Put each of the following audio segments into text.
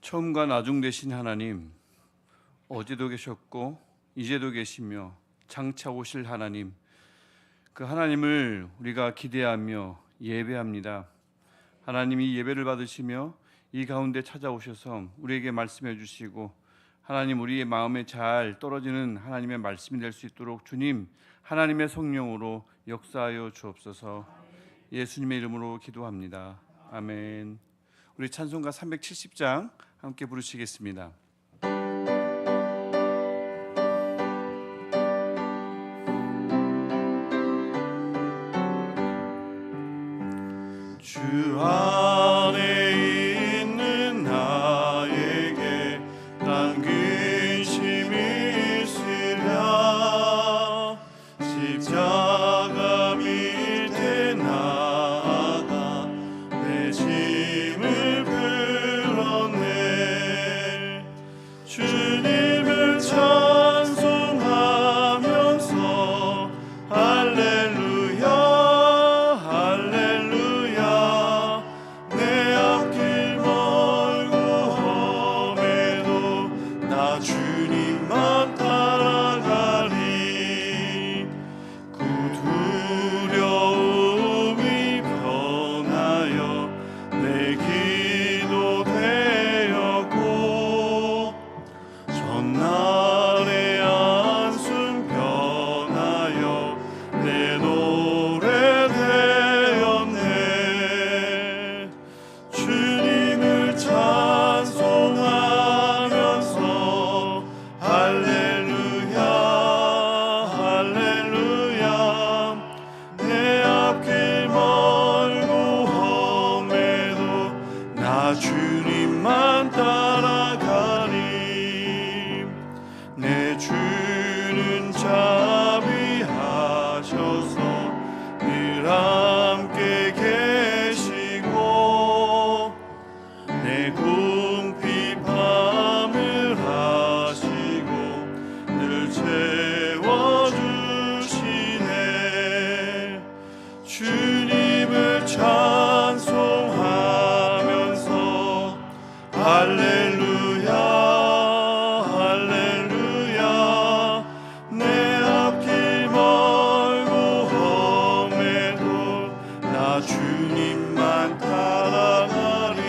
처음과 나중 되신 하나님, 어제도 계셨고 이제도 계시며 장차 오실 하나님, 그 하나님을 우리가 기대하며 예배합니다. 하나님이 예배를 받으시며 이 가운데 찾아오셔서 우리에게 말씀해 주시고, 하나님 우리의 마음에 잘 떨어지는 하나님의 말씀이 될 수 있도록 주님 하나님의 성령으로 역사하여 주옵소서. 예수님의 이름으로 기도합니다. 아멘. 우리 찬송가 370장 함께 부르시겠습니다. 주 안에 있는 나에게 난 근심이 있으랴. 십자가 밑에 나아가 내 짐을 풀었네. 주님을 찬송하면서 할렐루야 할렐루야. 내 앞길 멀고 험해도 나 주님만 따라가리. 그 두려움이 변하여 내 기도 되었고, 전날의 안순 변하여 내 노래 되었네. 주님을 찬송하면서 할렐루야 할렐루야. 내 앞길 멀고 험해도 나 주님만 따라가리. 내 주는 자비하셔서 늘 함께 계시고, 내 궁핍함을 하시고 늘 채워주시네. 주님을 찬송하면서 할렐루야 할렐루야. 내 앞길 멀고 험해도 나 주님만 따라가리.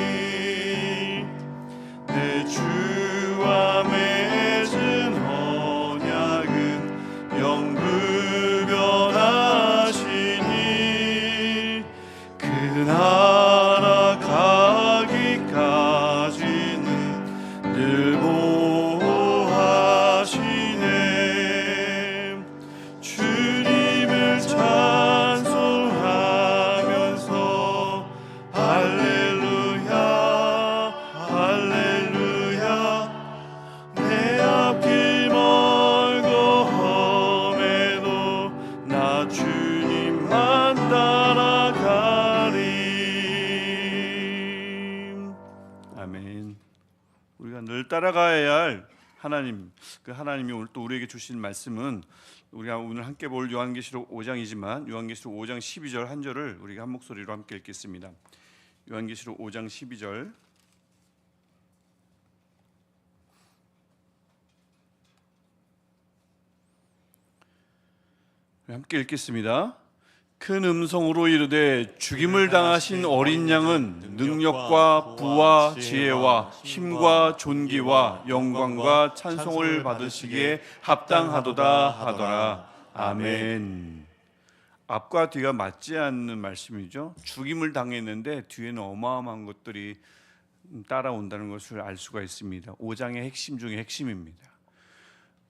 내 주와 맺은 언약은 영불변하시니, 그 나라 가기까지는 늘 보호하시네. 주님을 찬송하면서 할렐루야 할렐루야. 내 앞길 멀고 험해도 나 주님만 따라가리. 아멘. 우리가 늘 따라가야 할 하나님, 그 하나님이 오늘 또 우리에게 주신 말씀은 우리가 오늘 함께 볼 요한계시록 5장이지만 요한계시록 5장 12절 한 절을 우리가 한 목소리로 함께 읽겠습니다. 요한계시록 5장 12절. 함께 읽겠습니다. 큰 음성으로 이르되 죽임을 당하신 어린 양은 능력과 부와 지혜와 힘과 존귀와 영광과 찬송을 받으시기에 합당하도다 하더라. 아멘. 앞과 뒤가 맞지 않는 말씀이죠. 죽임을 당했는데 뒤에는 어마어마한 것들이 따라온다는 것을 알 수가 있습니다. 5장의 핵심 중에 핵심입니다.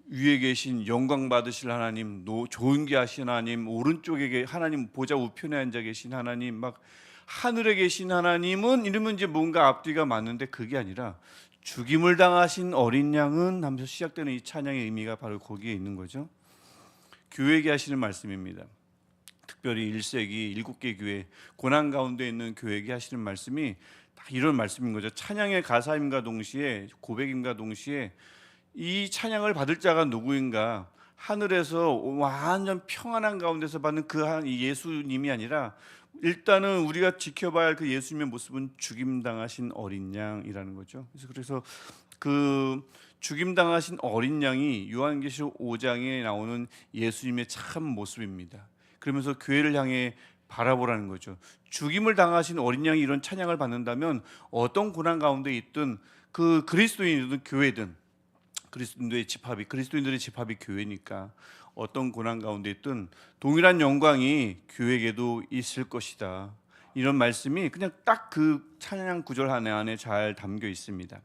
위에 계신 영광 받으실 하나님, 존귀 하신 하나님, 오른쪽에 하나님 보좌 우편에 앉아 계신 하나님, 막 하늘에 계신 하나님은 이러면 이제 뭔가 앞뒤가 맞는데 그게 아니라 죽임을 당하신 어린 양은 하면서 시작되는 이 찬양의 의미가 바로 거기에 있는 거죠. 교회에게 하시는 말씀입니다. 특별히 1세기 7개 교회, 고난 가운데 있는 교회에게 하시는 말씀이 다 이런 말씀인 거죠. 찬양의 가사임과 동시에 고백임과 동시에 이 찬양을 받을 자가 누구인가? 하늘에서 완전 평안한 가운데서 받는 그 예수님이 아니라 일단은 우리가 지켜봐야 할 그 예수님의 모습은 죽임당하신 어린 양이라는 거죠. 그래서 그 죽임당하신 어린 양이 요한계시록 5장에 나오는 예수님의 참 모습입니다. 그러면서 교회를 향해 바라보라는 거죠. 죽임을 당하신 어린 양이 이런 찬양을 받는다면 어떤 고난 가운데 있든 그 그리스도인이든 교회든 그리스도인들의 집합이 교회니까 어떤 고난 가운데 있든 동일한 영광이 교회에게도 있을 것이다. 이런 말씀이 그냥 딱 그 찬양 구절 안에 잘 담겨 있습니다.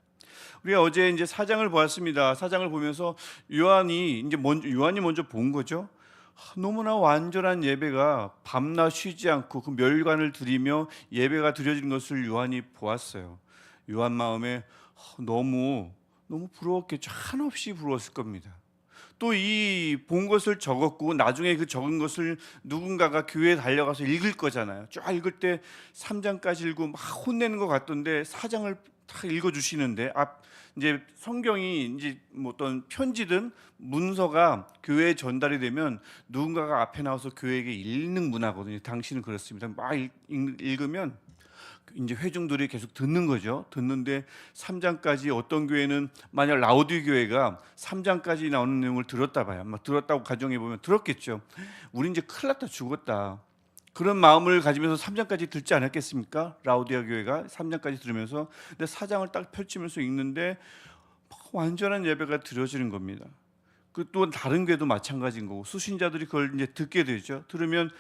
우리가 어제 이제 4장을 보았습니다. 4장을 보면서 요한이 먼저 본 거죠. 너무나 완전한 예배가 밤낮 쉬지 않고 그 멸관을 드리며 예배가 드려진 것을 요한이 보았어요. 요한 마음에 너무 부러웠겠죠. 한없이 부러웠을 겁니다. 또 이 본 것을 적었고 나중에 그 적은 것을 누군가가 교회에 달려가서 읽을 거잖아요. 쫙 읽을 때 3장까지 읽고 막 혼내는 것 같던데 4장을 다 읽어주시는데 이제 성경이 이제 뭐 어떤 편지든 문서가 교회에 전달이 되면 누군가가 앞에 나와서 교회에게 읽는 문화거든요. 당신은 그렇습니다. 막 읽으면 이제 회중들이 계속 듣는 거죠. 듣는데 3장까지 어떤 교회는 만약 라우디 교회가 3장까지 나오는 내용을 들었다 봐요. 막 들었다고 가정해 보면 들었겠죠. 우리 이제 큰일 났다, 죽었다. 그런 마음을 가지면서 3장까지 듣지 않았겠습니까? 라우디아 교회가 3장까지 들으면서. 근데 4장을 딱 펼치면서 읽는데 완전한 예배가 드려지는 겁니다. 그 또 다른 교회도 마찬가지인 거고 수신자들이 그걸 이제 듣게 되죠. 들으면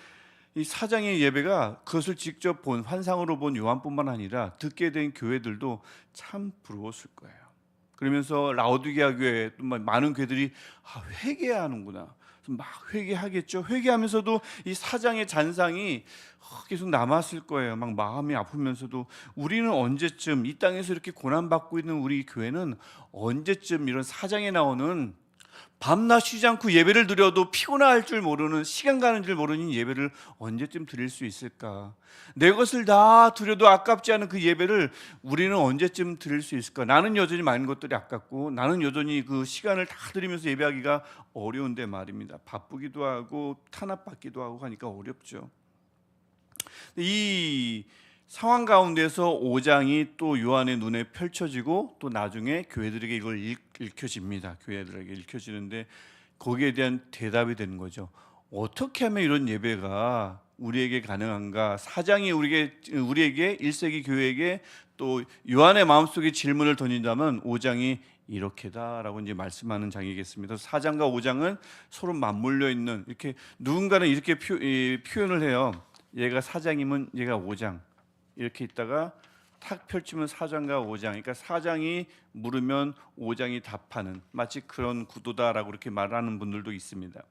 이 4장의 예배가 그것을 직접 본 환상으로 본 요한뿐만 아니라 듣게 된 교회들도 참 부러웠을 거예요. 그러면서 라오디게아 교회 또 많은 교회들이 회개해야 하는구나. 막 회개하겠죠. 회개하면서도 이 4장의 잔상이 계속 남았을 거예요. 막 마음이 아프면서도 우리는 언제쯤 이 땅에서 이렇게 고난받고 있는 우리 교회는 언제쯤 이런 4장에 나오는 밤낮 쉬지 않고 예배를 드려도 피곤할 줄 모르는, 시간 가는 줄 모르는 예배를 언제쯤 드릴 수 있을까? 내 것을 다 드려도 아깝지 않은 그 예배를 우리는 언제쯤 드릴 수 있을까? 나는 여전히 많은 것들이 아깝고 나는 여전히 그 시간을 다 드리면서 예배하기가 어려운데 말입니다. 바쁘기도 하고 탄압받기도 하고 하니까 어렵죠. 이 상황 가운데서 5장이 또 요한의 눈에 펼쳐지고 또 나중에 교회들에게 이걸 읽혀집니다. 교회들에게 읽혀지는데 거기에 대한 대답이 되는 거죠. 어떻게 하면 이런 예배가 우리에게 가능한가? 4장이 우리에게 1세기 교회에게 또 요한의 마음속에 질문을 던진다면 5장이 이렇게다라고 이제 말씀하는 장이겠습니다. 4장과 5장은 서로 맞물려 있는, 이렇게 누군가는 이렇게 표현을 해요. 얘가 4장이면 얘가 5장. 이렇게 있다가 탁 펼치면 4장과 5장, 그러니까 4장이 물으면 5장이 답하는, 마치 그런 구도다라고 이렇게 말하는 분들도 있습니다.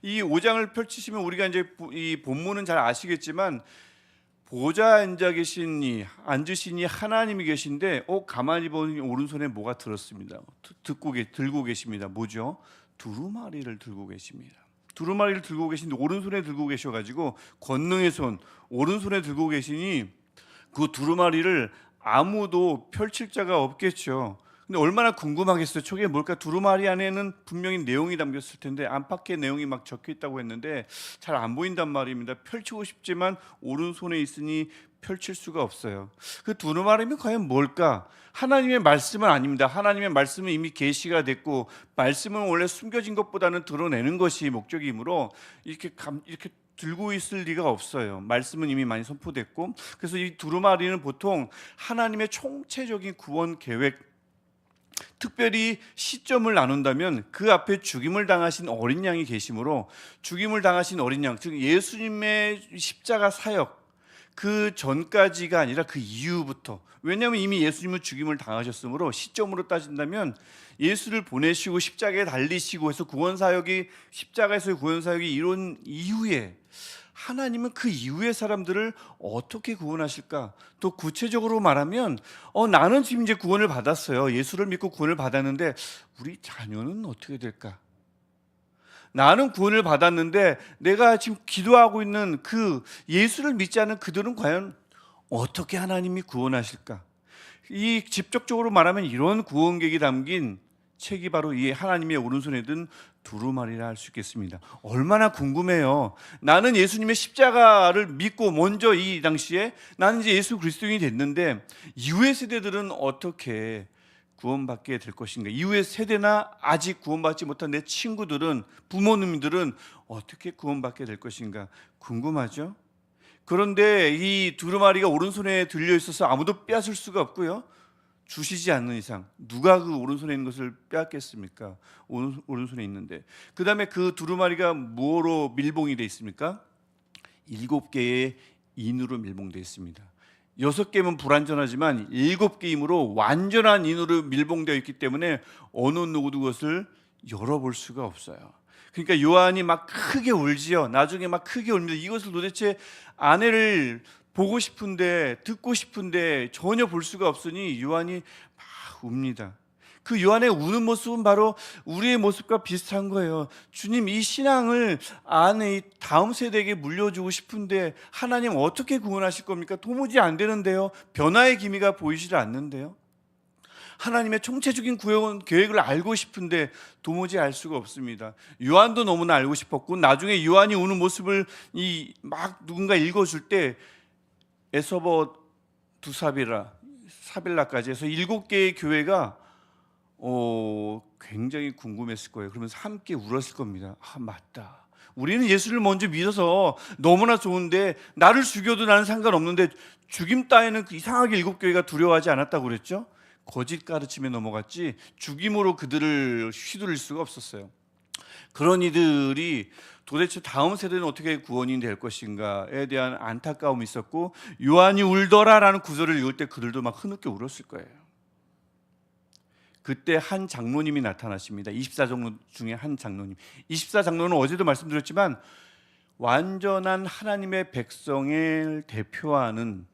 이 5장을 펼치시면 우리가 이제 이 본문은 잘 아시겠지만 보좌에 앉으시니 하나님이 계신데 가만히 보니 오른손에 뭐가 들었습니다. 들고 계십니다. 뭐죠? 두루마리를 들고 계십니다. 두루마리를 들고 계신데 오른손에 들고 계셔가지고 권능의 손 오른손에 들고 계시니 그 두루마리를 아무도 펼칠 자가 없겠죠. 근데 얼마나 궁금하겠어요. 저게 뭘까? 두루마리 안에는 분명히 내용이 담겼을 텐데 안팎의 내용이 막 적혀 있다고 했는데 잘 안 보인단 말입니다. 펼치고 싶지만 오른손에 있으니 펼칠 수가 없어요. 그 두루마리면 과연 뭘까? 하나님의 말씀은 아닙니다. 하나님의 말씀은 이미 계시가 됐고 말씀은 원래 숨겨진 것보다는 드러내는 것이 목적이므로 이렇게 들고 있을 리가 없어요. 말씀은 이미 많이 선포됐고, 그래서 이 두루마리는 보통 하나님의 총체적인 구원 계획, 특별히 시점을 나눈다면 그 앞에 죽임을 당하신 어린 양이 계시므로 죽임을 당하신 어린 양, 즉 예수님의 십자가 사역 그 전까지가 아니라 그 이후부터, 왜냐하면 이미 예수님은 죽임을 당하셨으므로 시점으로 따진다면 예수를 보내시고 십자가에 달리시고 해서 구원사역이, 십자가에서의 구원사역이 이룬 이후에 하나님은 그 이후의 사람들을 어떻게 구원하실까? 또 구체적으로 말하면 나는 지금 이제 구원을 받았어요. 예수를 믿고 구원을 받았는데 우리 자녀는 어떻게 될까? 나는 구원을 받았는데 내가 지금 기도하고 있는 그 예수를 믿지 않는 그들은 과연 어떻게 하나님이 구원하실까? 이 직접적으로 말하면 이런 구원계획이 담긴 책이 바로 이 하나님의 오른손에 든 두루마리라 할 수 있겠습니다. 얼마나 궁금해요. 나는 예수님의 십자가를 믿고 먼저 이 당시에 나는 이제 예수 그리스도인이 됐는데 이후의 세대들은 어떻게 구원받게 될 것인가? 이후의 세대나 아직 구원받지 못한 내 친구들은, 부모님들은 어떻게 구원받게 될 것인가 궁금하죠? 그런데 이 두루마리가 오른손에 들려 있어서 아무도 빼앗을 수가 없고요. 주시지 않는 이상 누가 그 오른손에 있는 것을 빼앗겠습니까? 오른손에 있는데, 그 다음에 그 두루마리가 뭐로 밀봉이 되어 있습니까? 7개의 인으로 밀봉되어 있습니다. 6개면 불완전하지만 7개 힘으로 완전한 인으로 밀봉되어 있기 때문에 어느 누구도 그것을 열어볼 수가 없어요. 그러니까 요한이 막 크게 울지요. 나중에 막 크게 울면서 이것을 도대체 아내를 보고 싶은데, 듣고 싶은데 전혀 볼 수가 없으니 요한이 막 웁니다. 그 요한의 우는 모습은 바로 우리의 모습과 비슷한 거예요. 주님, 이 신앙을 아내 다음 세대에게 물려주고 싶은데 하나님 어떻게 구원하실 겁니까? 도무지 안 되는데요. 변화의 기미가 보이질 않는데요. 하나님의 총체적인 구원 계획을 알고 싶은데 도무지 알 수가 없습니다. 요한도 너무나 알고 싶었고, 나중에 요한이 우는 모습을 막 누군가 읽어줄 때 에서버 두사빌라, 사빌라까지 해서 7개의 교회가 굉장히 궁금했을 거예요. 그러면서 함께 울었을 겁니다. 아, 맞다. 우리는 예수를 먼저 믿어서 너무나 좋은데 나를 죽여도 나는 상관없는데 죽임 따위는 이상하게 7교회가 두려워하지 않았다고 그랬죠? 거짓 가르침에 넘어갔지 죽임으로 그들을 휘두를 수가 없었어요. 그런 이들이 도대체 다음 세대는 어떻게 구원이 될 것인가에 대한 안타까움이 있었고, 요한이 울더라라는 구절을 읽을 때 그들도 막 흐느껴 울었을 거예요. 그때 한 장로님이 나타나십니다. 24장로 중에 한 장로님. 24장로는 어제도 말씀드렸지만 완전한 하나님의 백성을 대표하는,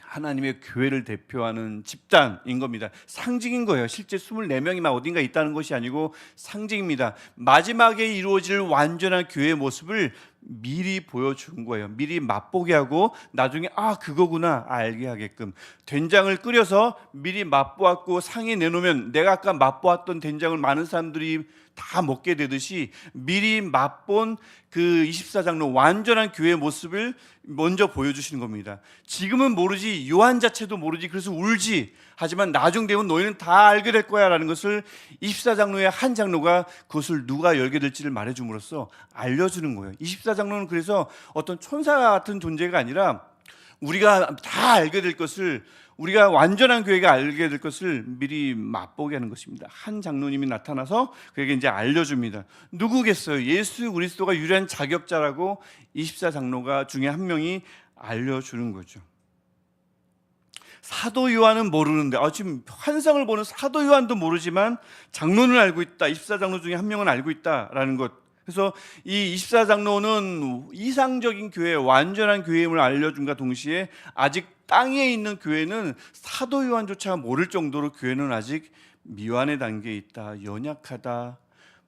하나님의 교회를 대표하는 집단인 겁니다. 상징인 거예요. 실제 24명이 막 어딘가 있다는 것이 아니고 상징입니다. 마지막에 이루어질 완전한 교회의 모습을 미리 보여준 거예요. 미리 맛보게 하고 나중에 그거구나 알게 하게끔. 된장을 끓여서 미리 맛보았고 상에 내놓으면 내가 아까 맛보았던 된장을 많은 사람들이 다 먹게 되듯이 미리 맛본 그 24장로 완전한 교회의 모습을 먼저 보여주시는 겁니다. 지금은 모르지, 요한 자체도 모르지, 그래서 울지. 하지만 나중 되면 너희는 다 알게 될 거야 라는 것을 24장로의 한 장로가 그것을 누가 열게 될지를 말해줌으로써 알려주는 거예요. 24장로는 그래서 어떤 천사 같은 존재가 아니라 우리가 다 알게 될 것을, 우리가 완전한 교회가 알게 될 것을 미리 맛보게 하는 것입니다. 한 장로님이 나타나서 그에게 이제 알려줍니다. 누구겠어요? 예수 그리스도가 유일한 자격자라고 24장로가 중에 한 명이 알려주는 거죠. 사도 요한은 모르는데, 지금 환상을 보는 사도 요한도 모르지만 장로는 알고 있다. 24장로 중에 한 명은 알고 있다라는 것. 그래서 이 24장로는 이상적인 교회, 완전한 교회임을 알려준과 동시에 아직 땅에 있는 교회는 사도 요한조차 모를 정도로 교회는 아직 미완의 단계에 있다, 연약하다,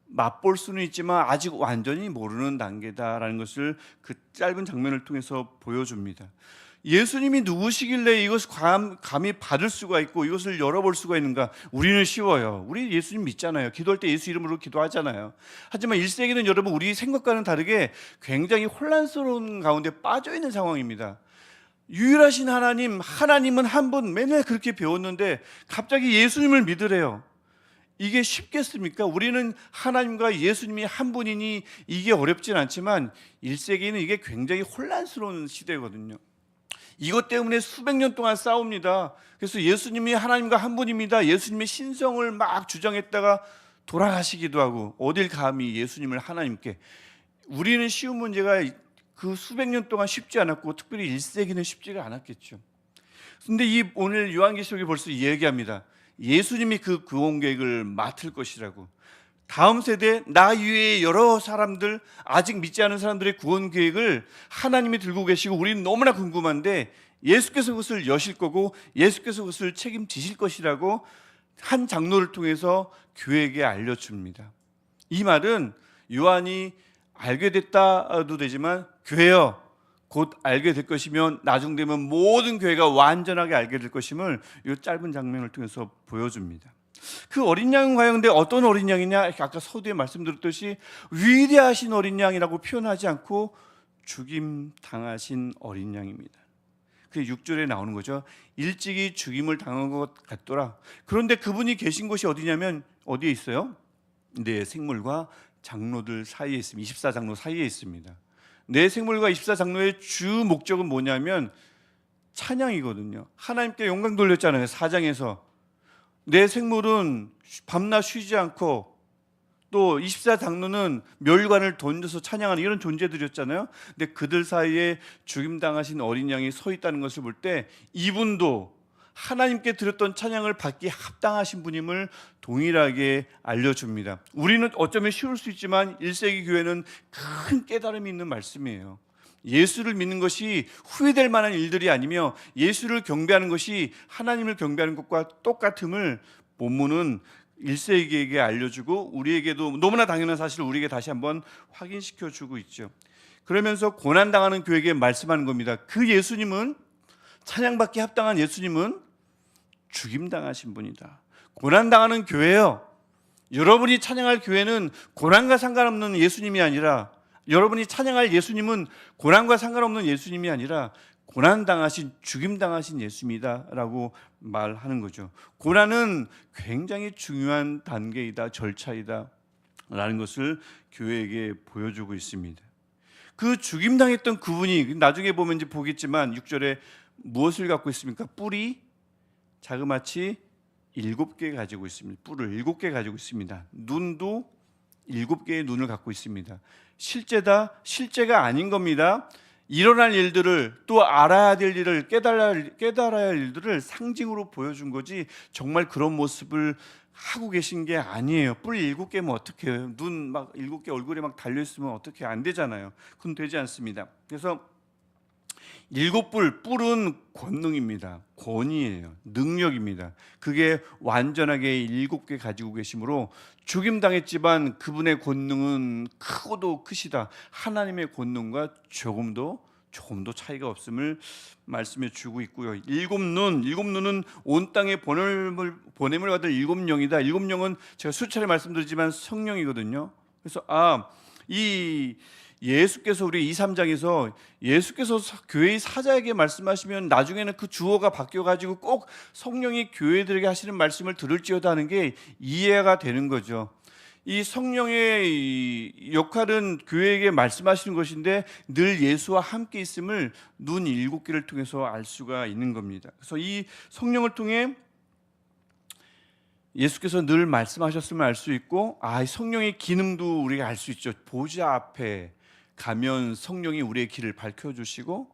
맛볼 수는 있지만 아직 완전히 모르는 단계다라는 것을 그 짧은 장면을 통해서 보여줍니다. 예수님이 누구시길래 이것을 감히 받을 수가 있고 이것을 열어볼 수가 있는가? 우리는 쉬워요. 우리 예수님 믿잖아요. 기도할 때 예수 이름으로 기도하잖아요. 하지만 1세기는 여러분 우리 생각과는 다르게 굉장히 혼란스러운 가운데 빠져있는 상황입니다. 유일하신 하나님은 한 분, 맨날 그렇게 배웠는데 갑자기 예수님을 믿으래요. 이게 쉽겠습니까? 우리는 하나님과 예수님이 한 분이니 이게 어렵진 않지만 1세기는 이게 굉장히 혼란스러운 시대거든요. 이것 때문에 수백 년 동안 싸웁니다. 그래서 예수님이 하나님과 한 분입니다, 예수님의 신성을 막 주장했다가 돌아가시기도 하고 어딜 감히 예수님을 하나님께. 우리는 쉬운 문제가 그 수백 년 동안 쉽지 않았고 특별히 1세기는 쉽지가 않았겠죠. 그런데 오늘 요한계시록이 벌써 얘기합니다. 예수님이 그 구원 계획을 맡을 것이라고. 다음 세대 나 이외의 여러 사람들, 아직 믿지 않은 사람들의 구원 계획을 하나님이 들고 계시고 우리는 너무나 궁금한데 예수께서 그것을 여실 거고 예수께서 그것을 책임지실 것이라고 한 장로를 통해서 교회에게 알려줍니다. 이 말은 요한이 알게 됐다도 되지만 교회여 곧 알게 될 것이면 나중 되면 모든 교회가 완전하게 알게 될 것임을 이 짧은 장면을 통해서 보여줍니다. 그 어린 양은 과연 근데 어떤 어린 양이냐? 아까 서두에 말씀드렸듯이 위대하신 어린 양이라고 표현하지 않고 죽임 당하신 어린 양입니다. 그 6절에 나오는 거죠. 일찍이 죽임을 당한 것 같더라. 그런데 그분이 계신 곳이 어디냐면 어디에 있어요? 내 생물과 장로들 사이에 있습니다. 24장로 사이에 있습니다. 내 생물과 24장로의 주 목적은 뭐냐면 찬양이거든요. 하나님께 영광 돌렸잖아요. 4장에서 내 생물은 밤낮 쉬지 않고 또 24장로는 멸관을 던져서 찬양하는 이런 존재들이었잖아요. 근데 그들 사이에 죽임당하신 어린 양이 서 있다는 것을 볼 때 이분도 하나님께 드렸던 찬양을 받기 합당하신 분임을 동일하게 알려줍니다. 우리는 어쩌면 쉬울 수 있지만 1세기 교회는 큰 깨달음이 있는 말씀이에요. 예수를 믿는 것이 후회될 만한 일들이 아니며 예수를 경배하는 것이 하나님을 경배하는 것과 똑같음을 본문은 1세기에게 알려주고 우리에게도 너무나 당연한 사실을 우리에게 다시 한번 확인시켜주고 있죠. 그러면서 고난당하는 교회에게 말씀하는 겁니다. 그 예수님은, 찬양받기 합당한 예수님은 죽임당하신 분이다. 고난당하는 교회요, 여러분이 찬양할 교회는 고난과 상관없는 예수님이 아니라, 여러분이 찬양할 예수님은 고난과 상관없는 예수님이 아니라 고난당하신, 죽임당하신 예수입니다 라고 말하는 거죠. 고난은 굉장히 중요한 단계이다, 절차이다 라는 것을 교회에게 보여주고 있습니다. 그 죽임당했던 그분이 나중에 보면 이제 보겠지만 6절에 무엇을 갖고 있습니까? 뿔이 자그마치 7개 가지고 있습니다. 뿔을 7개 가지고 있습니다. 눈도 7개의 눈을 갖고 있습니다. 실제가 아닌 겁니다. 일어날 일들을, 또 알아야 될 일을, 깨달아야 할 일들을 상징으로 보여준 거지 정말 그런 모습을 하고 계신 게 아니에요. 뿔 7개면 어떻게 해요? 눈 막 7개 얼굴에 막 달려있으면 어떻게 안 되잖아요. 그건 되지 않습니다. 그래서 7뿔, 뿔은 권능입니다. 권위예요. 능력입니다. 그게 완전하게 7개 가지고 계시므로 죽임당했지만 그분의 권능은 크고도 크시다. 하나님의 권능과 조금도 차이가 없음을 말씀해 주고 있고요. 7눈은 온 땅에 보냄을 받을 7영이다. 7영은 제가 수차례 말씀드리지만 성령이거든요. 그래서 이 예수께서 우리 2, 3장에서 예수께서 교회의 사자에게 말씀하시면 나중에는 그 주어가 바뀌어가지고 꼭 성령이 교회들에게 하시는 말씀을 들을지어다 하는 게 이해가 되는 거죠. 이 성령의 역할은 교회에게 말씀하시는 것인데 늘 예수와 함께 있음을 눈 7개를 통해서 알 수가 있는 겁니다. 그래서 이 성령을 통해 예수께서 늘 말씀하셨음을 알 수 있고, 성령의 기능도 우리가 알 수 있죠. 보좌 앞에 가면 성령이 우리의 길을 밝혀주시고,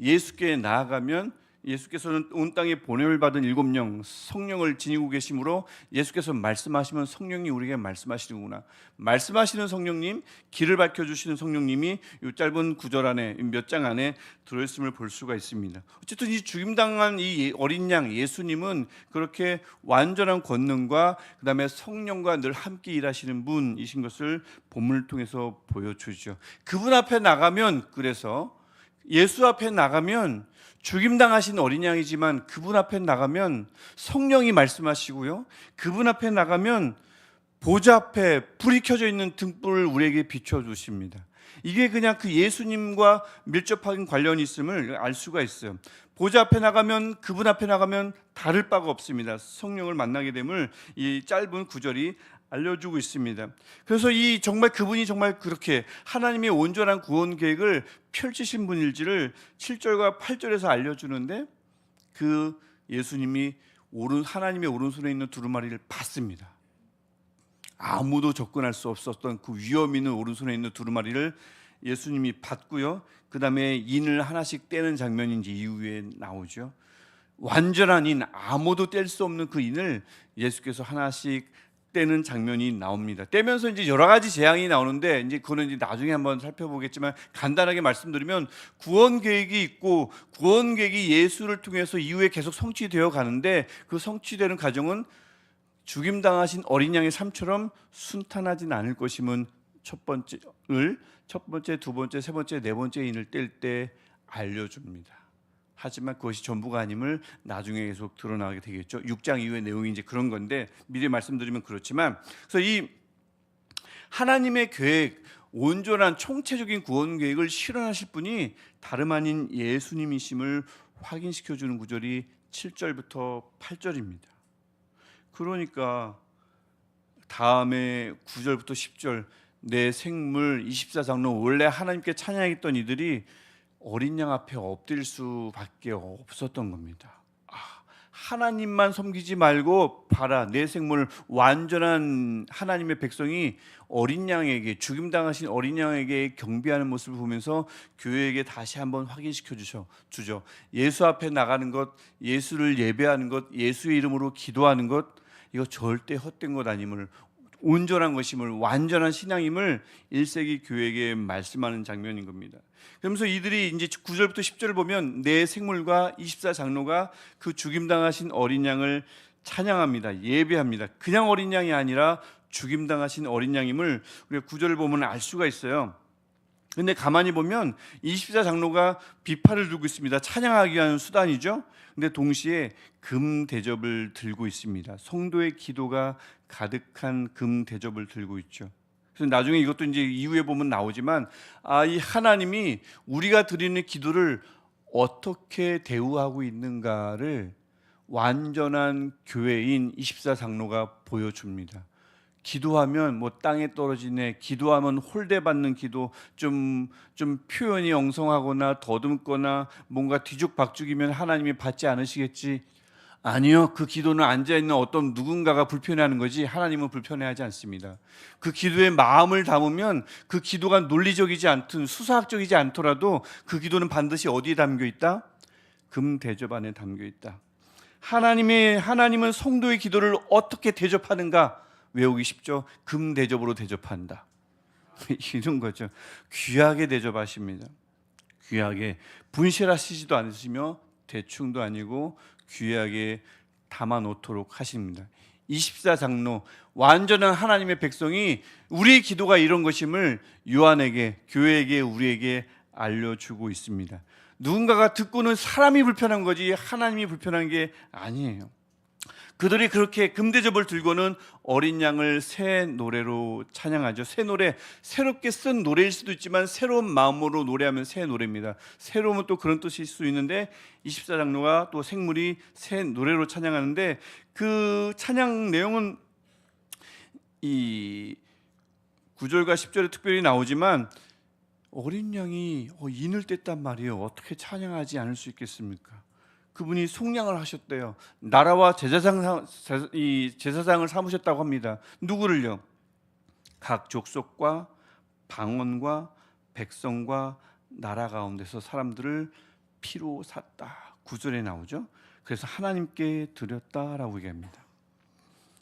예수께 나아가면 예수께서는 온 땅에 보냄을 받은 7영 성령을 지니고 계시므로 예수께서 말씀하시면 성령이 우리에게 말씀하시는구나. 말씀하시는 성령님, 길을 밝혀주시는 성령님이 이 짧은 구절 안에, 몇 장 안에 들어있음을 볼 수가 있습니다. 어쨌든 이 죽임당한 이 어린 양 예수님은 그렇게 완전한 권능과 그 다음에 성령과 늘 함께 일하시는 분이신 것을 본문을 통해서 보여주죠. 그분 앞에 나가면, 그래서 예수 앞에 나가면 죽임당하신 어린 양이지만 그분 앞에 나가면 성령이 말씀하시고요, 그분 앞에 나가면 보좌 앞에 불이 켜져 있는 등불을 우리에게 비춰주십니다. 이게 그냥 그 예수님과 밀접한 관련이 있음을 알 수가 있어요. 보좌 앞에 나가면, 그분 앞에 나가면 다를 바가 없습니다. 성령을 만나게 됨을 이 짧은 구절이 알려주고 있습니다. 그래서 정말 그분이 정말 그렇게 하나님의 온전한 구원 계획을 펼치신 분일지를 7절과 8절에서 알려주는데, 그 예수님이 하나님의 오른손에 있는 두루마리를 받습니다. 아무도 접근할 수 없었던 그 위험 있는 오른손에 있는 두루마리를 예수님이 받고요, 그 다음에 인을 하나씩 떼는 장면이 이제 이후에 나오죠. 완전한 인, 아무도 뗄 수 없는 그 인을 예수께서 하나씩 떼는 장면이 나옵니다. 떼면서 이제 여러 가지 재앙이 나오는데, 이제 그거는 이제 나중에 한번 살펴보겠지만 간단하게 말씀드리면, 구원 계획이 있고 구원 계획이 예수를 통해서 이후에 계속 성취되어 가는데, 그 성취되는 과정은 죽임당하신 어린 양의 삶처럼 순탄하진 않을 것임은 첫 번째, 두 번째, 세 번째, 네 번째 인을 뗄 때 알려줍니다. 하지만 그것이 전부가 아님을 나중에 계속 드러나게 되겠죠. 6장 이후의 내용이 이제 그런 건데 미리 말씀드리면 그렇지만, 그래서 이 하나님의 계획, 온전한 총체적인 구원 계획을 실현하실 분이 다름 아닌 예수님이심을 확인시켜 주는 구절이 7절부터 8절입니다. 그러니까 다음에 9절부터 10절, 내 생물 24장로 원래 하나님께 찬양했던 이들이 어린 양 앞에 엎드릴 수밖에 없었던 겁니다. 하나님만 섬기지 말고 봐라, 내 생물 완전한 하나님의 백성이 어린 양에게, 죽임당하신 어린 양에게 경배하는 모습을 보면서 교회에게 다시 한번 확인시켜 주죠. 예수 앞에 나가는 것, 예수를 예배하는 것, 예수의 이름으로 기도하는 것, 이거 절대 헛된 것 아님을, 온전한 것임을, 완전한 신앙임을 1세기 교회에게 말씀하는 장면인 겁니다. 그러면서 이들이 이제 9절부터 10절을 보면 내 생물과 24장로가 그 죽임당하신 어린 양을 찬양합니다. 예배합니다. 그냥 어린 양이 아니라 죽임당하신 어린 양임을 우리가 9절을 보면 알 수가 있어요. 근데 가만히 보면 24장로가 비파를 들고 있습니다. 찬양하기 위한 수단이죠. 근데 동시에 금 대접을 들고 있습니다. 성도의 기도가 가득한 금 대접을 들고 있죠. 그래서 나중에 이것도 이제 이후에 보면 나오지만, 이 하나님이 우리가 드리는 기도를 어떻게 대우하고 있는가를 완전한 교회인 24장로가 보여줍니다. 기도하면 뭐 땅에 떨어지네, 기도하면 홀대받는 기도, 좀 표현이 엉성하거나 더듬거나 뭔가 뒤죽박죽이면 하나님이 받지 않으시겠지? 아니요, 그 기도는 앉아있는 어떤 누군가가 불편해하는 거지 하나님은 불편해하지 않습니다. 그 기도에 마음을 담으면 그 기도가 논리적이지 않든 수사학적이지 않더라도 그 기도는 반드시 어디에 담겨 있다? 금 대접 안에 담겨 있다. 하나님은 성도의 기도를 어떻게 대접하는가? 외우기 쉽죠? 금 대접으로 대접한다. 이런 거죠. 귀하게 대접하십니다. 귀하게, 분실하시지도 않으시며 대충도 아니고 귀하게 담아 놓도록 하십니다. 24장로, 완전한 하나님의 백성이 우리의 기도가 이런 것임을 요한에게, 교회에게, 우리에게 알려주고 있습니다. 누군가가 듣고는 사람이 불편한 거지 하나님이 불편한 게 아니에요. 그들이 그렇게 금대접을 들고는 어린 양을 새 노래로 찬양하죠. 새 노래, 새롭게 쓴 노래일 수도 있지만 새로운 마음으로 노래하면 새 노래입니다. 새로움은 또 그런 뜻일 수 있는데 24장로가 또 생물이 새 노래로 찬양하는데 그 찬양 내용은 이 9절과 10절에 특별히 나오지만 어린 양이 인을 뗐단 말이에요. 어떻게 찬양하지 않을 수 있겠습니까? 그분이 속량을 하셨대요. 나라와 제사장을 삼으셨다고 합니다. 누구를요? 각 족속과 방언과 백성과 나라 가운데서 사람들을 피로 샀다. 9절에 나오죠. 그래서 하나님께 드렸다라고 얘기합니다.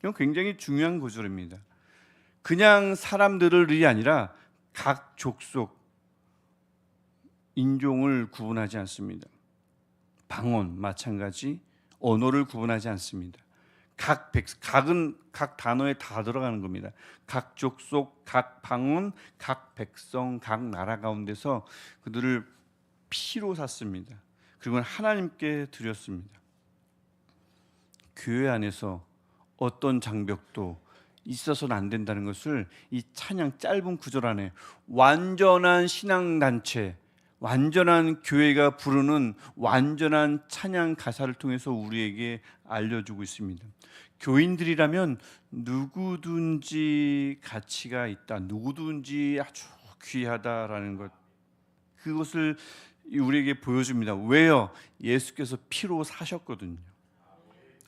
이건 굉장히 중요한 구절입니다. 그냥 사람들이 아니라 각 족속, 인종을 구분하지 않습니다. 방언 마찬가지, 언어를 구분하지 않습니다. 각은 각 단어에 다 들어가는 겁니다. 각 족속, 각 방언, 각 백성, 각 나라 가운데서 그들을 피로 샀습니다. 그리고 하나님께 드렸습니다. 교회 안에서 어떤 장벽도 있어서는 안 된다는 것을 이 찬양 짧은 구절 안에 완전한 신앙단체, 완전한 교회가 부르는 완전한 찬양 가사를 통해서 우리에게 알려주고 있습니다. 교인들이라면 누구든지 가치가 있다, 누구든지 아주 귀하다라는 것, 그것을 우리에게 보여줍니다. 왜요? 예수께서 피로 사셨거든요.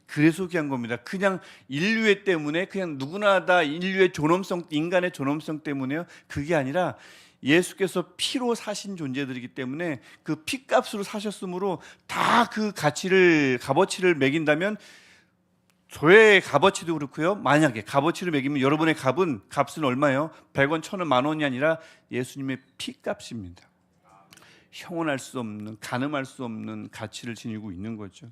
그래서 귀한 겁니다. 그냥 인류애 때문에, 그냥 누구나 다 인류의 존엄성, 인간의 존엄성 때문에요. 그게 아니라 예수께서 피로 사신 존재들이기 때문에 그 피값으로 사셨으므로 다 그 값어치를 매긴다면, 저의 값어치도 그렇고요. 만약에 값어치를 매기면 여러분의 값은 얼마예요? 100원, 1000원, 만원이 아니라 예수님의 피값입니다. 형언할 수 없는, 가늠할 수 없는 가치를 지니고 있는 거죠.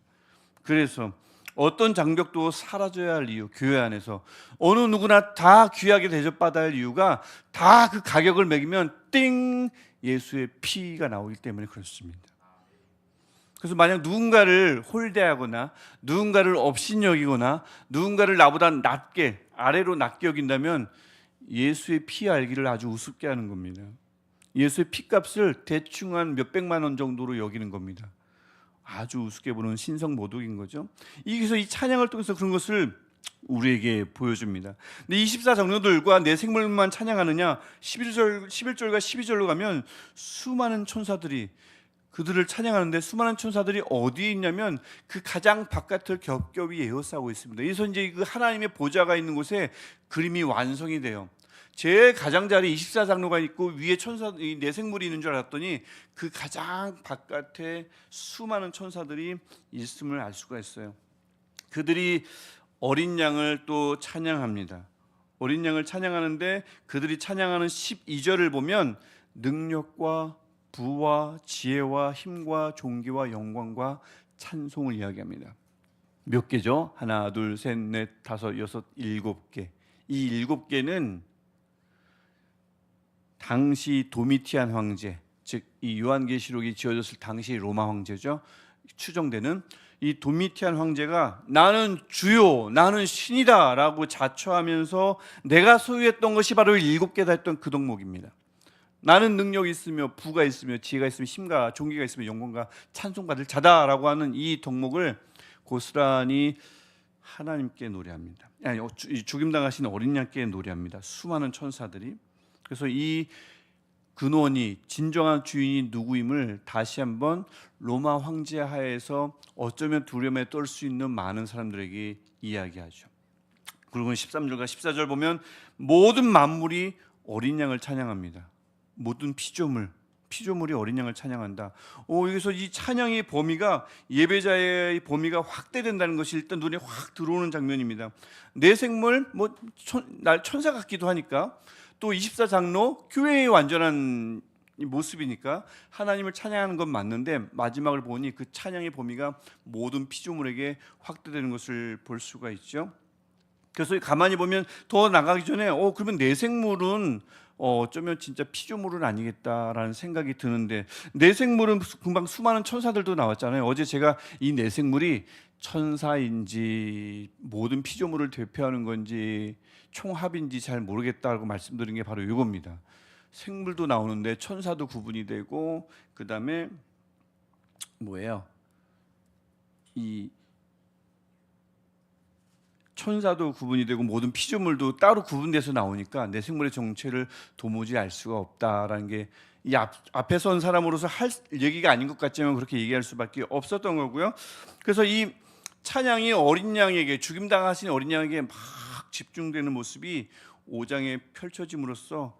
그래서 어떤 장벽도 사라져야 할 이유, 교회 안에서 어느 누구나 다 귀하게 대접받아야 할 이유가 다 그 가격을 매기면 띵! 예수의 피가 나오기 때문에 그렇습니다. 그래서 만약 누군가를 홀대하거나 누군가를 업신여기거나 누군가를 나보다 낮게 아래로 낮게 여긴다면 예수의 피 알기를 아주 우습게 하는 겁니다. 예수의 피값을 대충 한 몇백만 원 정도로 여기는 겁니다. 아주 우습게 보는 신성모독인 거죠. 그래서 이 찬양을 통해서 그런 것을 우리에게 보여줍니다. 근데 24장로들과 내 생물만 찬양하느냐 11절과 12절로 가면 수많은 천사들이 그들을 찬양하는데 수많은 천사들이 어디에 있냐면 그 가장 바깥을 겹겹이 에워싸고 있습니다. 그래서 이제 그 하나님의 보좌가 있는 곳에 그림이 완성이 돼요. 제일 가장자리 24장로가 있고 위에 천사 내생물이 있는 줄 알았더니 그 가장 바깥에 수많은 천사들이 있음을 알 수가 있어요. 그들이 어린 양을 또 찬양합니다. 어린 양을 찬양하는데 그들이 찬양하는 12절을 보면 능력과 부와 지혜와 힘과 존귀와 영광과 찬송을 이야기합니다. 몇 개죠? 하나, 둘, 셋, 넷, 다섯, 여섯, 일곱 개. 이 일곱 개는 당시 도미티안 황제, 즉 이 요한계시록이 지어졌을 당시 로마 황제죠. 추정되는 이 도미티안 황제가 나는 주요, 나는 신이다라고 자처하면서 내가 소유했던 것이 바로 일곱 개다 했던 그 덕목입니다. 나는 능력이 있으며 부가 있으며 지혜가 있으며 힘과 존귀가 있으며 영광과 찬송받을 자다라고 하는 이 덕목을 고스란히 하나님께 노래합니다. 아니, 죽임당하신 어린 양께 노래합니다. 수많은 천사들이. 그래서 이 근원이 진정한 주인이 누구임을 다시 한번 로마 황제 하에서 어쩌면 두려움에 떨 수 있는 많은 사람들에게 이야기하죠. 그리고 13절과 14절 보면 모든 만물이 어린 양을 찬양합니다. 모든 피조물이 어린 양을 찬양한다. 여기서 이 찬양의 범위가 예배자의 범위가 확대된다는 것이 일단 눈에 확 들어오는 장면입니다. 내 생물 날 천사 같기도 하니까 또 24장로 교회의 완전한 모습이니까 하나님을 찬양하는 건 맞는데 마지막을 보니 그 찬양의 범위가 모든 피조물에게 확대되는 것을 볼 수가 있죠. 그래서 가만히 보면 더 나가기 전에 그러면 내 생물은 어쩌면 진짜 피조물은 아니겠다라는 생각이 드는데 내생물은 금방 수많은 천사들도 나왔잖아요. 어제 제가 이 내생물이 천사인지 모든 피조물을 대표하는 건지 총합인지 잘 모르겠다고 말씀드린 게 바로 이겁니다. 생물도 나오는데 천사도 구분이 되고 그 다음에 뭐예요? 이 천사도 구분이 되고 모든 피조물도 따로 구분돼서 나오니까 내 생물의 정체를 도무지 알 수가 없다라는 게 이 앞에 선 사람으로서 할 얘기가 아닌 것 같지만 그렇게 얘기할 수밖에 없었던 거고요. 그래서 이 찬양이 어린 양에게 죽임당하신 어린 양에게 막 집중되는 모습이 5장에 펼쳐짐으로써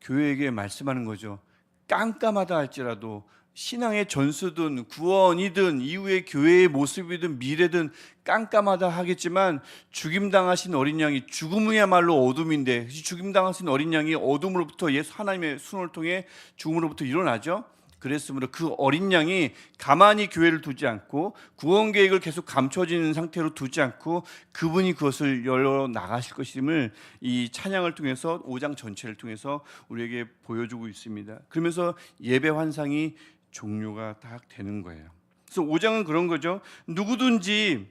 교회에게 말씀하는 거죠. 깜깜하다 할지라도 신앙의 전수든 구원이든 이후의 교회의 모습이든 미래든 깜깜하다 하겠지만 죽임당하신 어린 양이 죽음이야말로 어둠인데 죽임당하신 어린 양이 어둠으로부터 예수 하나님의 손을 통해 죽음으로부터 일어나죠. 그랬으므로 그 어린 양이 가만히 교회를 두지 않고 구원 계획을 계속 감춰지는 상태로 두지 않고 그분이 그것을 열어 나가실 것임을 이 찬양을 통해서 5장 전체를 통해서 우리에게 보여주고 있습니다. 그러면서 예배 환상이 종료가 딱 되는 거예요. 그래서 5장은 그런 거죠. 누구든지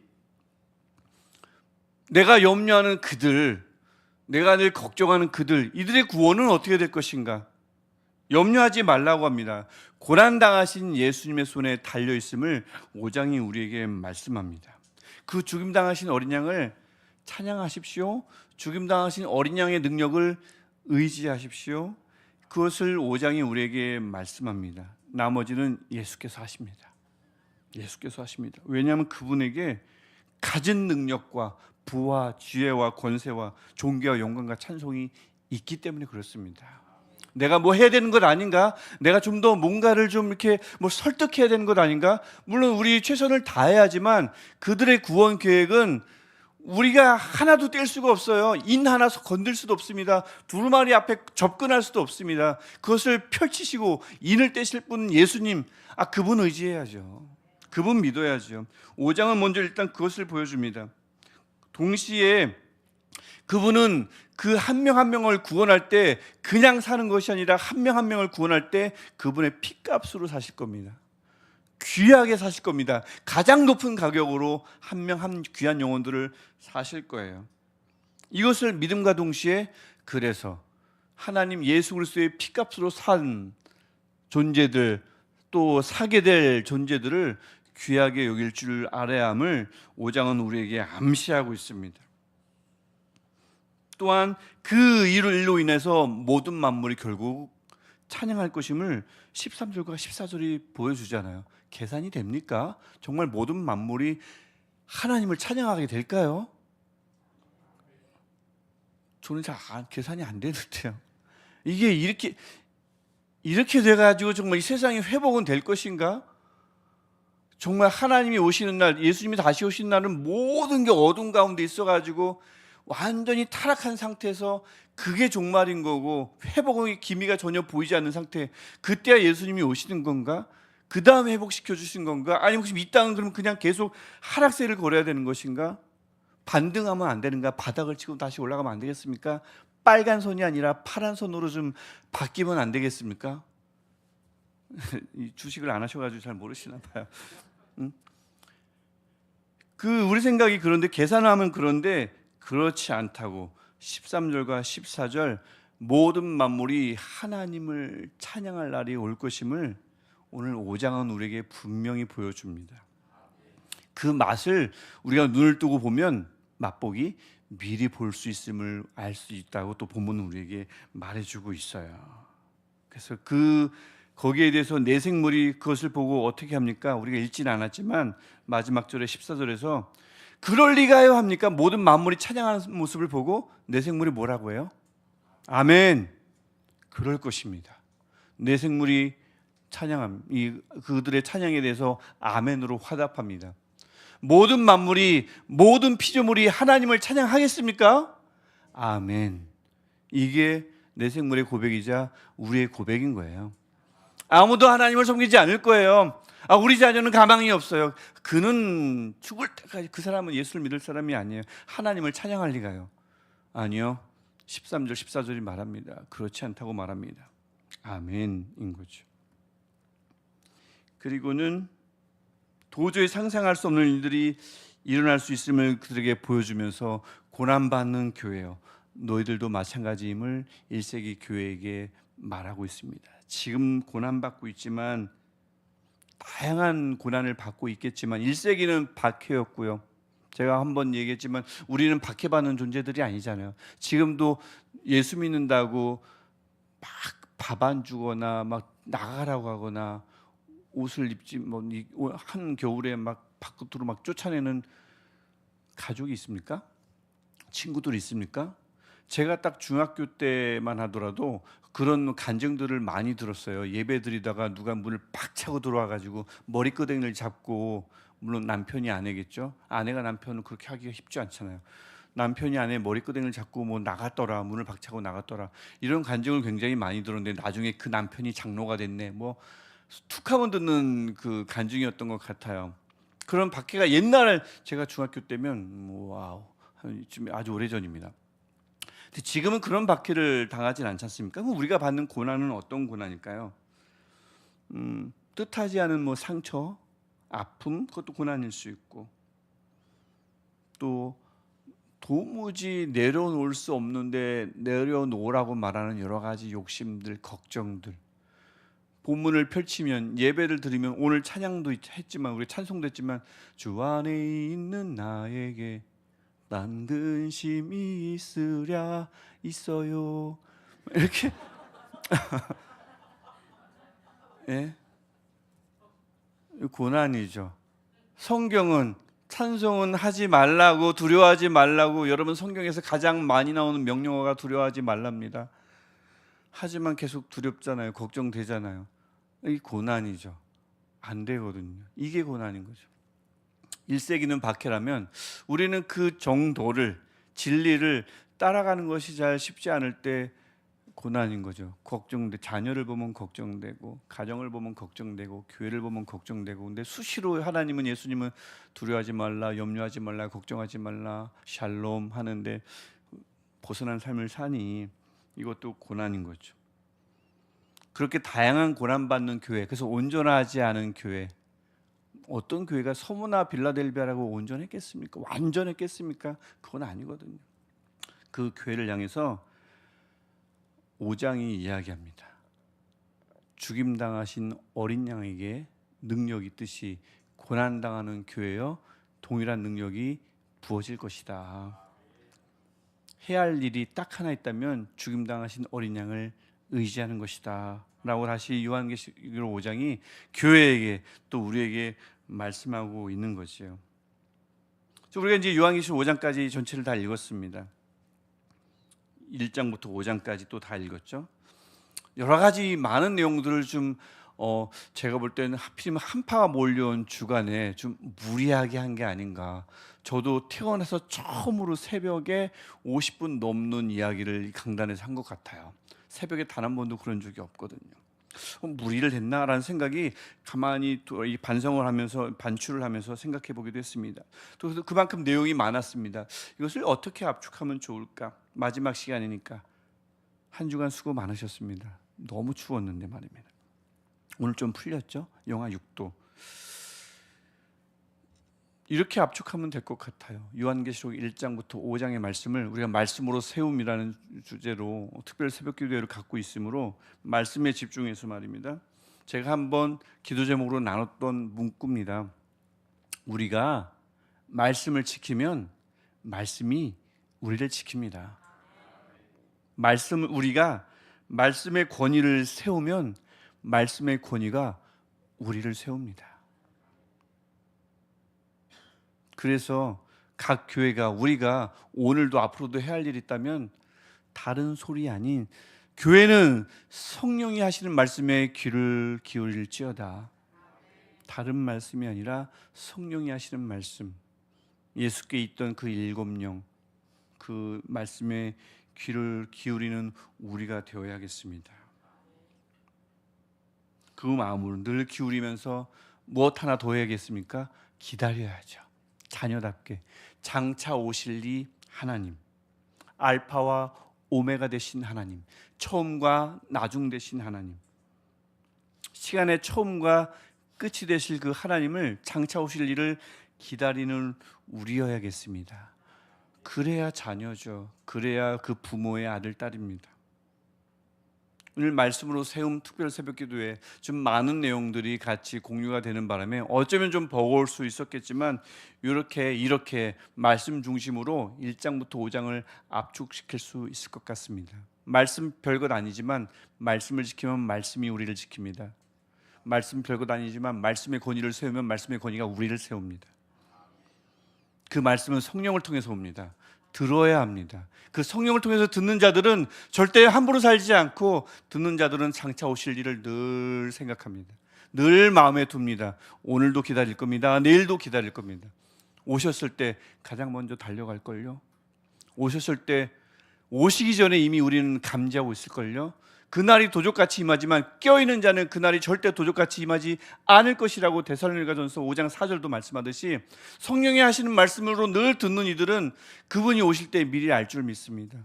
내가 염려하는 그들, 내가 늘 걱정하는 그들, 이들의 구원은 어떻게 될 것인가? 염려하지 말라고 합니다. 고난당하신 예수님의 손에 달려있음을 5장이 우리에게 말씀합니다. 그 죽임당하신 어린 양을 찬양하십시오. 죽임당하신 어린 양의 능력을 의지하십시오. 그것을 5장이 우리에게 말씀합니다. 나머지는 예수께서 하십니다. 예수께서 하십니다. 왜냐하면 그분에게 가진 능력과 부와 지혜와 권세와 존귀와 영광과 찬송이 있기 때문에 그렇습니다. 내가 뭐 해야 되는 것 아닌가? 내가 좀 더 뭔가를 좀 이렇게 설득해야 되는 것 아닌가? 물론 우리 최선을 다해야지만 그들의 구원 계획은 우리가 하나도 뗄 수가 없어요. 인 하나 건들 수도 없습니다. 두루마리 앞에 접근할 수도 없습니다. 그것을 펼치시고 인을 떼실 분 예수님, 그분 의지해야죠. 그분 믿어야죠. 5장은 먼저 일단 그것을 보여줍니다. 동시에 그분은 그 한 명 한 명을 구원할 때 그냥 사는 것이 아니라 한 명 한 명을 구원할 때 그분의 피값으로 사실 겁니다. 귀하게 사실 겁니다. 가장 높은 가격으로 한 명 한 귀한 영혼들을 사실 거예요. 이것을 믿음과 동시에 그래서 하나님 예수 그리스도의 피값으로 산 존재들, 또 사게 될 존재들을 귀하게 여길 줄 알아야 함을 5장은 우리에게 암시하고 있습니다. 또한 그 일로 인해서 모든 만물이 결국 찬양할 것임을 13절과 14절이 보여주잖아요. 계산이 됩니까? 정말 모든 만물이 하나님을 찬양하게 될까요? 저는 잘 계산이 안 되는데요. 이게 이렇게 돼가지고 정말 이 세상의 회복은 될 것인가? 정말 하나님이 오시는 날, 예수님이 다시 오시는 날은 모든 게 어둠 가운데 있어가지고 완전히 타락한 상태에서 그게 종말인 거고 회복의 기미가 전혀 보이지 않는 상태, 그때야 예수님이 오시는 건가? 그 다음에 회복시켜 주신 건가? 아니면 혹시 이 땅은 그럼 그냥 계속 하락세를 걸어야 되는 것인가? 반등하면 안 되는가? 바닥을 치고 다시 올라가면 안 되겠습니까? 빨간 선이 아니라 파란 선으로 좀 바뀌면 안 되겠습니까? 이 주식을 안 하셔가지고 잘 모르시나 봐요. 우리 생각이 그런데, 계산하면 그런데 그렇지 않다고 13절과 14절 모든 만물이 하나님을 찬양할 날이 올 것임을 오늘 5장은 우리에게 분명히 보여줍니다. 그 맛을 우리가 눈을 뜨고 보면 맛보기 미리 볼 수 있음을 알 수 있다고 또 본문은 우리에게 말해주고 있어요. 그래서 거기에 대해서 내생물이 그것을 보고 어떻게 합니까? 우리가 읽지는 않았지만 마지막 절에 14절에서 그럴 리가요 합니까? 모든 만물이 찬양하는 모습을 보고 내생물이 뭐라고 해요? 아멘. 그럴 것입니다. 내생물이 그들의 찬양에 대해서 아멘으로 화답합니다. 모든 만물이, 모든 피조물이 하나님을 찬양하겠습니까? 아멘. 이게 내생물의 고백이자 우리의 고백인 거예요. 아무도 하나님을 섬기지 않을 거예요. 우리 자녀는 가망이 없어요. 그는 죽을 때까지, 그 사람은 예수를 믿을 사람이 아니에요. 하나님을 찬양할 리가요. 아니요. 13절 14절이 말합니다. 그렇지 않다고 말합니다. 아멘인 거죠. 그리고는 도저히 상상할 수 없는 일들이 일어날 수 있음을 그들에게 보여주면서 고난받는 교회요, 너희들도 마찬가지임을 1세기 교회에게 말하고 있습니다. 지금 고난받고 있지만, 다양한 고난을 받고 있겠지만 1세기는 박해였고요. 제가 한번 얘기했지만 우리는 박해받는 존재들이 아니잖아요. 지금도 예수 믿는다고 막 밥 안 주거나 막 나가라고 하거나 옷을 입지 한 겨울에 막 밖으로 막 쫓아내는 가족이 있습니까? 친구들이 있습니까? 제가 딱 중학교 때만 하더라도 그런 간증들을 많이 들었어요. 예배 드리다가 누가 문을 팍 차고 들어와가지고 머리끄댕이를 잡고, 물론 남편이 아내겠죠. 아내가 남편을 그렇게 하기가 쉽지 않잖아요. 남편이 아내 머리끄댕이를 잡고 나갔더라, 문을 박차고 나갔더라, 이런 간증을 굉장히 많이 들었는데 나중에 그 남편이 장로가 됐네, 툭하면 듣는 그 간증이었던 것 같아요. 그런 박해가 옛날에 제가 중학교 때면 와우, 지금 아주 오래전입니다. 근데 지금은 그런 박해를 당하진 않지 않습니까? 그럼 우리가 받는 고난은 어떤 고난일까요? 뜻하지 않은 상처, 아픔, 그것도 고난일 수 있고, 또 도무지 내려놓을 수 없는데 내려놓으라고 말하는 여러 가지 욕심들, 걱정들. 본문을 펼치면, 예배를 드리면, 오늘 찬양도 했지만, 우리 찬송도 했지만, 주 안에 있는 나에게 난 근심이 있어요, 이렇게 예? 고난이죠. 성경은, 찬송은 하지 말라고, 두려워하지 말라고, 여러분 성경에서 가장 많이 나오는 명령어가 두려워하지 말랍니다. 하지만 계속 두렵잖아요. 걱정되잖아요. 이 고난이죠. 안 되거든요. 이게 고난인 거죠. 1세기는 박해라면 우리는 그 정도를, 진리를 따라가는 것이 잘 쉽지 않을 때 고난인 거죠. 자녀를 보면 걱정되고, 가정을 보면 걱정되고, 교회를 보면 걱정되고. 근데 수시로 하나님은, 예수님은 두려워하지 말라, 염려하지 말라, 걱정하지 말라, 샬롬 하는데 벗어난 삶을 사니 이것도 고난인 거죠. 그렇게 다양한 고난받는 교회, 그래서 온전하지 않은 교회, 어떤 교회가 서무나 빌라델비아라고 온전했겠습니까? 완전했겠습니까? 그건 아니거든요. 그 교회를 향해서 5장이 이야기합니다. 죽임당하신 어린 양에게 능력이 있듯이 고난당하는 교회여 동일한 능력이 부어질 것이다. 해야 할 일이 딱 하나 있다면 죽임당하신 어린 양을 의지하는 것이다 라고 다시 요한계시록 5장이 교회에게 또 우리에게 말씀하고 있는 거지요. 우리가 이제 요한계시록 5장까지 전체를 다 읽었습니다. 1장부터 5장까지 또 다 읽었죠. 여러 가지 많은 내용들을 좀 제가 볼 때는 하필이면 한파가 몰려온 주간에 좀 무리하게 한 게 아닌가. 저도 태어나서 처음으로 새벽에 50분 넘는 이야기를 강단에서 한 것 같아요. 새벽에 단 한 번도 그런 적이 없거든요. 무리를 했나라는 생각이 가만히 이 반성을 하면서 반추를 하면서 생각해 보기도 했습니다. 또 그만큼 내용이 많았습니다. 이것을 어떻게 압축하면 좋을까? 마지막 시간이니까 한 주간 수고 많으셨습니다. 너무 추웠는데 말입니다. 오늘 좀 풀렸죠? 영하 6도. 이렇게 압축하면 될 것 같아요. 요한계시록 1장부터 5장의 말씀을 우리가 말씀으로 세움이라는 주제로 특별 새벽기도회를 갖고 있으므로 말씀에 집중해서 말입니다. 제가 한번 기도 제목으로 나눴던 문구입니다. 우리가 말씀을 지키면 말씀이 우리를 지킵니다. 우리가 말씀의 권위를 세우면 말씀의 권위가 우리를 세웁니다. 그래서 각 교회가 우리가 오늘도 앞으로도 해야 할 일이 있다면 다른 소리 아닌 교회는 성령이 하시는 말씀에 귀를 기울일지어다. 다른 말씀이 아니라 성령이 하시는 말씀, 예수께 있던 그 7영, 그 말씀에 귀를 기울이는 우리가 되어야겠습니다. 그 마음으로 늘 기울이면서 무엇 하나 더 해야겠습니까? 기다려야죠. 자녀답게 장차 오실 이 하나님, 알파와 오메가 되신 하나님, 처음과 나중 되신 하나님, 시간의 처음과 끝이 되실 그 하나님을 장차 오실 일을 기다리는 우리여야겠습니다. 그래야 자녀죠. 그래야 그 부모의 아들, 딸입니다. 오늘 말씀으로 세움 특별 새벽기도에 좀 많은 내용들이 같이 공유가 되는 바람에 어쩌면 좀 버거울 수 있었겠지만 이렇게 말씀 중심으로 1장부터 5장을 압축시킬 수 있을 것 같습니다. 말씀 별것 아니지만 말씀을 지키면 말씀이 우리를 지킵니다. 말씀 별것 아니지만 말씀의 권위를 세우면 말씀의 권위가 우리를 세웁니다. 그 말씀은 성령을 통해서 옵니다. 들어야 합니다. 그 성령을 통해서 듣는 자들은 절대 함부로 살지 않고 듣는 자들은 장차 오실 일을 늘 생각합니다. 늘 마음에 둡니다. 오늘도 기다릴 겁니다. 내일도 기다릴 겁니다. 오셨을 때 가장 먼저 달려갈걸요. 오셨을 때 오시기 전에 이미 우리는 감지하고 있을걸요. 그날이 도적같이 임하지만 껴있는 자는 그날이 절대 도적같이 임하지 않을 것이라고 데살로니가전서 5장 4절도 말씀하듯이 성령이 하시는 말씀으로 늘 듣는 이들은 그분이 오실 때 미리 알 줄 믿습니다.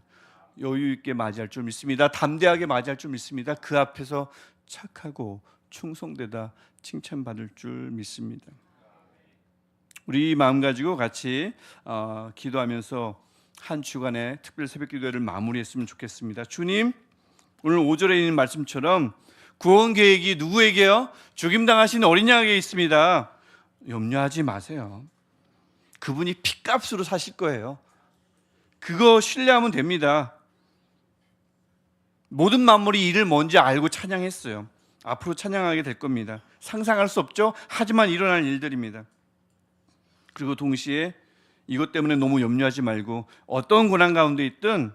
여유 있게 맞이할 줄 믿습니다. 담대하게 맞이할 줄 믿습니다. 그 앞에서 착하고 충성되다 칭찬받을 줄 믿습니다. 우리 마음 가지고 같이 기도하면서 한 주간의 특별 새벽기도회를 마무리했으면 좋겠습니다. 주님, 오늘 5절에 있는 말씀처럼 구원 계획이 누구에게요? 죽임당하신 어린 양에게 있습니다. 염려하지 마세요. 그분이 핏값으로 사실 거예요. 그거 신뢰하면 됩니다. 모든 만물이 이를 뭔지 알고 찬양했어요. 앞으로 찬양하게 될 겁니다. 상상할 수 없죠? 하지만 일어날 일들입니다. 그리고 동시에 이것 때문에 너무 염려하지 말고 어떤 고난 가운데 있든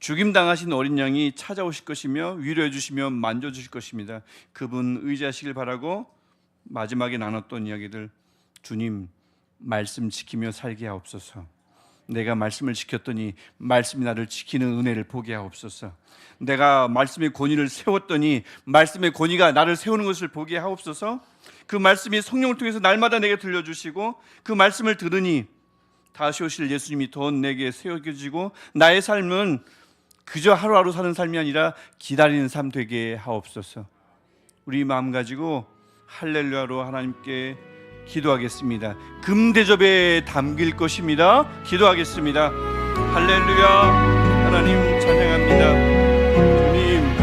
죽임당하신 어린 양이 찾아오실 것이며 위로해 주시며 만져주실 것입니다. 그분 의지하시길 바라고 마지막에 나눴던 이야기들, 주님 말씀 지키며 살게 하옵소서. 내가 말씀을 지켰더니 말씀이 나를 지키는 은혜를 보게 하옵소서. 내가 말씀의 권위를 세웠더니 말씀의 권위가 나를 세우는 것을 보게 하옵소서. 그 말씀이 성령을 통해서 날마다 내게 들려주시고 그 말씀을 들으니 다시 오실 예수님이 더 내게 세워지고 나의 삶은 그저 하루하루 사는 삶이 아니라 기다리는 삶 되게 하옵소서. 우리 마음 가지고 할렐루야로 하나님께 기도하겠습니다. 금대접에 담길 것입니다. 기도하겠습니다. 할렐루야. 하나님 찬양합니다. 주님